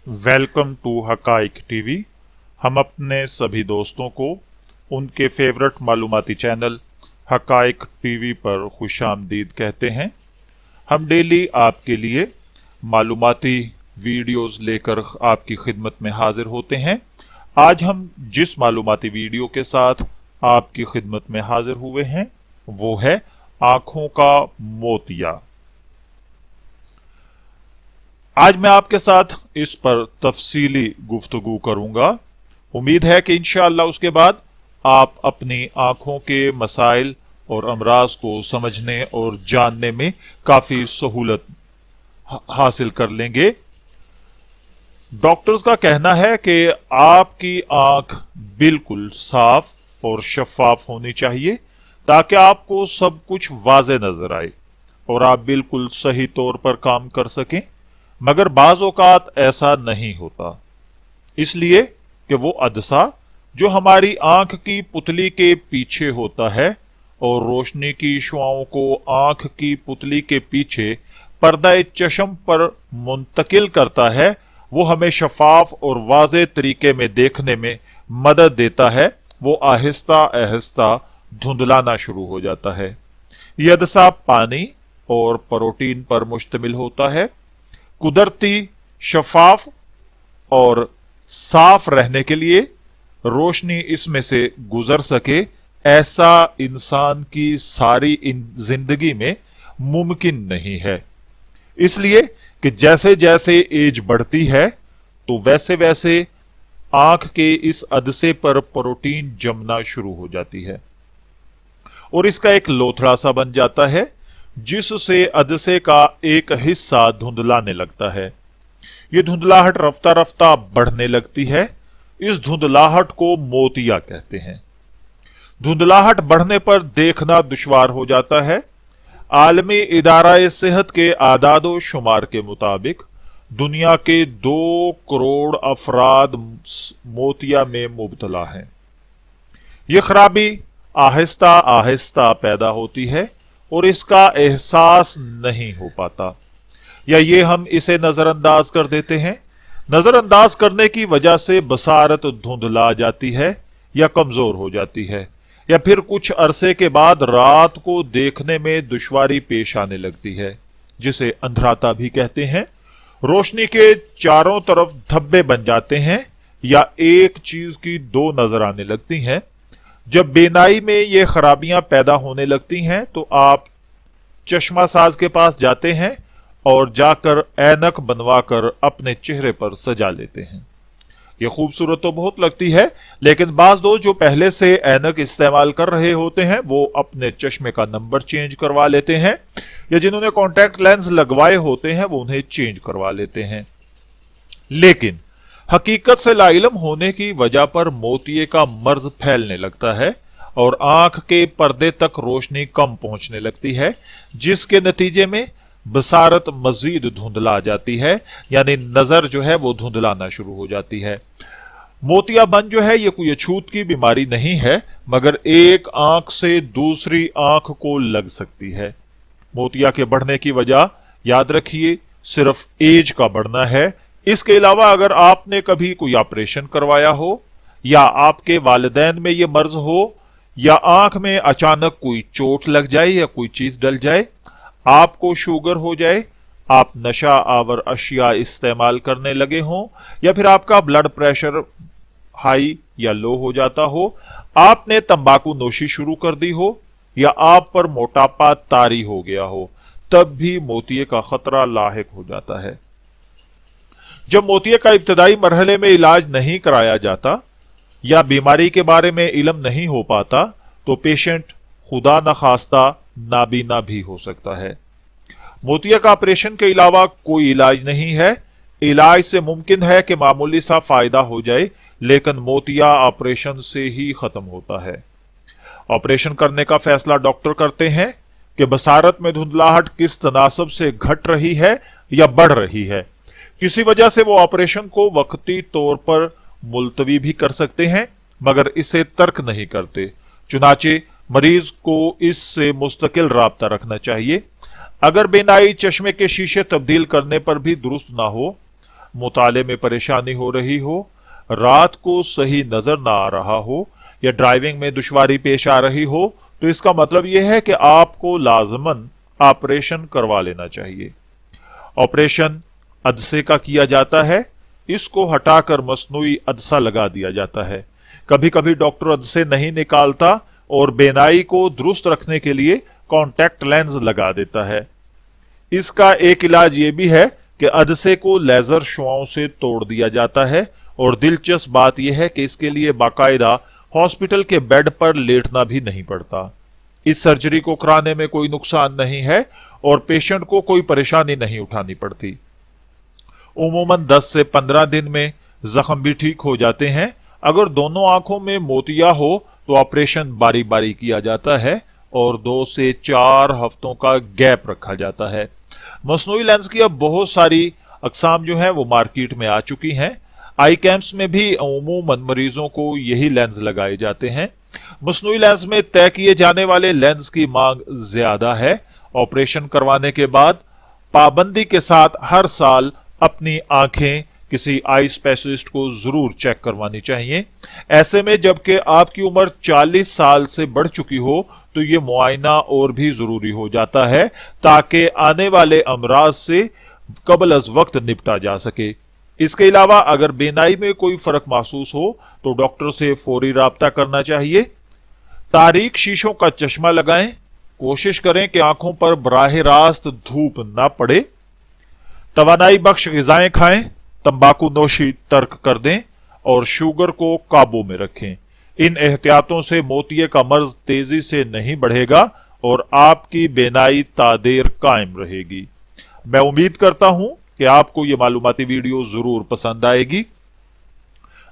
Welcome to हकाइक TV. हम अपने सभी दोस्तों को उनके फेवरेट मालूमाती चैनल हकाइक टीवी पर खुशामदीद कहते हैं। हम डेली आपके लिए मालूमाती वीडियोस लेकर आपकी खिदमत में हाजिर होते हैं। आज हम जिस मालूमाती वीडियो के साथ आपकी खिदमत में हाजिर हुए हैं वो है आंखों का मोतिया। आज मैं आपके साथ इस पर तफसीली गुफ्तगू करूंगा। उम्मीद है कि इंशाअल्लाह उसके बाद आप अपनी आंखों के मसाइल और अमराज को समझने और जानने में काफी सहूलत हासिल कर लेंगे। डॉक्टर्स का कहना है कि आपकी आंख बिल्कुल साफ और शफाफ होनी चाहिए ताकि आपको सब कुछ वाज़े नजर आए और आप बिल्कुल सही तौर पर काम कर सकें। मगर बाज़ औक़ात ऐसा नहीं होता, इसलिए कि वो अदसा जो हमारी आंख की पुतली के पीछे होता है और रोशनी की शुआओं को आंख की पुतली के पीछे पर्दा चश्म पर मुंतकिल करता है, वो हमें शफाफ और वाज़े तरीके में देखने में मदद देता है। वो आहिस्ता आहिस्ता धुंधलाना शुरू हो जाता है। यह अदसा पानी और प्रोटीन पर मुश्तमिल होता है। कुदरती शफाफ और साफ रहने के लिए रोशनी इसमें से गुजर सके ऐसा इंसान की सारी जिंदगी में मुमकिन नहीं है। इसलिए कि जैसे जैसे एज बढ़ती है तो वैसे वैसे आंख के इस अदसे पर प्रोटीन जमना शुरू हो जाती है और इसका एक लोथड़ा सा बन जाता है जिससे अदसे का एक हिस्सा धुंधलाने लगता है। यह धुंधलाहट रफ्ता रफ्ता बढ़ने लगती है। इस धुंधलाहट को मोतिया कहते हैं। धुंधलाहट बढ़ने पर देखना दुश्वार हो जाता है। आलमी इदारा सेहत के आदादो शुमार के मुताबिक दुनिया के 2 करोड़ अफराद मोतिया में मुब्तला हैं। यह खराबी आहिस्ता आहिस्ता पैदा होती है और इसका एहसास नहीं हो पाता, या ये हम इसे नजरअंदाज कर देते हैं। नजरअंदाज करने की वजह से बसारत धुंधला जाती है या कमजोर हो जाती है, या फिर कुछ अरसे के बाद रात को देखने में दुश्वारी पेश आने लगती है, जिसे अंधराता भी कहते हैं। रोशनी के चारों तरफ धब्बे बन जाते हैं या एक चीज की 2 नजर आने लगती हैं। जब बेनाई में ये खराबियां पैदा होने लगती हैं तो आप चश्मा साज के पास जाते हैं और जाकर ऐनक बनवाकर अपने चेहरे पर सजा लेते हैं। ये खूबसूरत तो बहुत लगती है, लेकिन बाज दोस्त जो पहले से ऐनक इस्तेमाल कर रहे होते हैं वो अपने चश्मे का नंबर चेंज करवा लेते हैं, या जिन्होंने कॉन्टैक्ट लेंस लगवाए होते हैं वो उन्हें चेंज करवा लेते हैं। लेकिन हकीकत से लाइलम होने की वजह पर मोतिये का मर्ज फैलने लगता है और आंख के पर्दे तक रोशनी कम पहुंचने लगती है, जिसके नतीजे में बसारत मजीद धुंधला जाती है, यानी नजर जो है वो धुंधलाना शुरू हो जाती है। मोतियाबंद जो है ये कोई अछूत की बीमारी नहीं है, मगर एक आंख से दूसरी आंख को लग सकती है। मोतिया के बढ़ने की वजह याद रखिए सिर्फ एज का बढ़ना है। इसके अलावा अगर आपने कभी कोई ऑपरेशन करवाया हो या आपके वालिदैन में ये मर्ज हो या आंख में अचानक कोई चोट लग जाए या कोई चीज डल जाए, आपको शुगर हो जाए, आप नशा आवर अशिया इस्तेमाल करने लगे हों, या फिर आपका ब्लड प्रेशर हाई या लो हो जाता हो, आपने तंबाकू नोशी शुरू कर दी हो, या आप पर मोटापा तारी हो गया हो, तब भी मोतिये का खतरा लाहिक हो जाता है। जब मोतिये का इब्तदाई मरहले में इलाज नहीं कराया जाता या बीमारी के बारे में इल्म नहीं हो पाता तो पेशेंट खुदा न खास्ता नाबीना भी हो सकता है। मोतिया का ऑपरेशन के अलावा कोई इलाज नहीं है। इलाज से मुमकिन है कि मामूली सा फायदा हो जाए, लेकिन मोतिया ऑपरेशन से ही खत्म होता है। ऑपरेशन करने का फैसला डॉक्टर करते हैं कि बसारत में धुंधलाहट किस तनासब से घट रही है या बढ़ रही है। किसी वजह से वो ऑपरेशन को वक्ती तौर पर मुलतवी भी कर सकते हैं, मगर इसे तर्क नहीं करते। चुनाचे मरीज को इससे मुस्तकिल राब्ता रखना चाहिए। अगर बेनाई चश्मे के शीशे तब्दील करने पर भी दुरुस्त ना हो, मुताले में परेशानी हो रही हो, रात को सही नजर ना आ रहा हो या ड्राइविंग में दुश्वारी पेश आ रही हो, तो इसका मतलब यह है कि आपको लाजमन ऑपरेशन करवा लेना चाहिए। ऑपरेशन अदसे का किया जाता है। इसको हटाकर मसनूई अदसा लगा दिया जाता है। कभी कभी डॉक्टर अदसे नहीं निकालता और बेनाई को दुरुस्त रखने के लिए कॉन्टैक्ट लेंस लगा देता है। इसका एक इलाज यह भी है कि अदसे को लेजर शुआओं से तोड़ दिया जाता है, और दिलचस्प बात यह है कि इसके लिए बाकायदा हॉस्पिटल के बेड पर लेटना भी नहीं पड़ता। इस सर्जरी को कराने में कोई नुकसान नहीं है और पेशेंट को कोई परेशानी नहीं उठानी पड़ती। उमूमन 10 से 15 दिन में जख्म भी ठीक हो जाते हैं। अगर दोनों आंखों में मोतिया हो तो ऑपरेशन बारी बारी किया जाता है और 2 से 4 हफ्तों का गैप रखा जाता है। मसनूई लेंस की अब बहुत सारी अकसाम जो हैं वो मार्केट में आ चुकी हैं। आई कैंप्स में भी उमूमन मरीजों को यही लेंस लगाए जाते हैं। मसनूई लेंस में तय किए जाने वाले लेंस की मांग ज्यादा है। ऑपरेशन करवाने के बाद पाबंदी के साथ हर साल अपनी आंखें किसी आई स्पेशलिस्ट को जरूर चेक करवानी चाहिए। ऐसे में जबकि आपकी उम्र 40 साल से बढ़ चुकी हो तो ये मुआयना और भी जरूरी हो जाता है ताकि आने वाले अमराज से कबल अज वक्त निपटा जा सके। इसके अलावा अगर बेनाई में कोई फर्क महसूस हो तो डॉक्टर से फौरी राब्ता करना चाहिए। तारीक शीशों का चश्मा लगाएं। कोशिश करें कि आंखों पर बराह रास्त धूप ना पड़े। तवानाई बख्श ग़िज़ाएं खाएं। तंबाकू नोशी तर्क कर दें और शुगर को काबू में रखें। इन एहतियातों से मोतिये का मर्ज तेजी से नहीं बढ़ेगा और आपकी बेनाई तादेर कायम रहेगी। मैं उम्मीद करता हूं कि आपको ये मालूमाती वीडियो जरूर पसंद आएगी।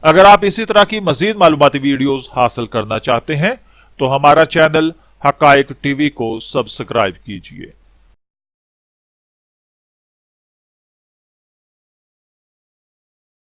अगर आप इसी तरह की मजीद मालूमाती वीडियोस हासिल करना चाहते हैं तो हमारा चैनल हकायक टीवी को सब्सक्राइब कीजिए।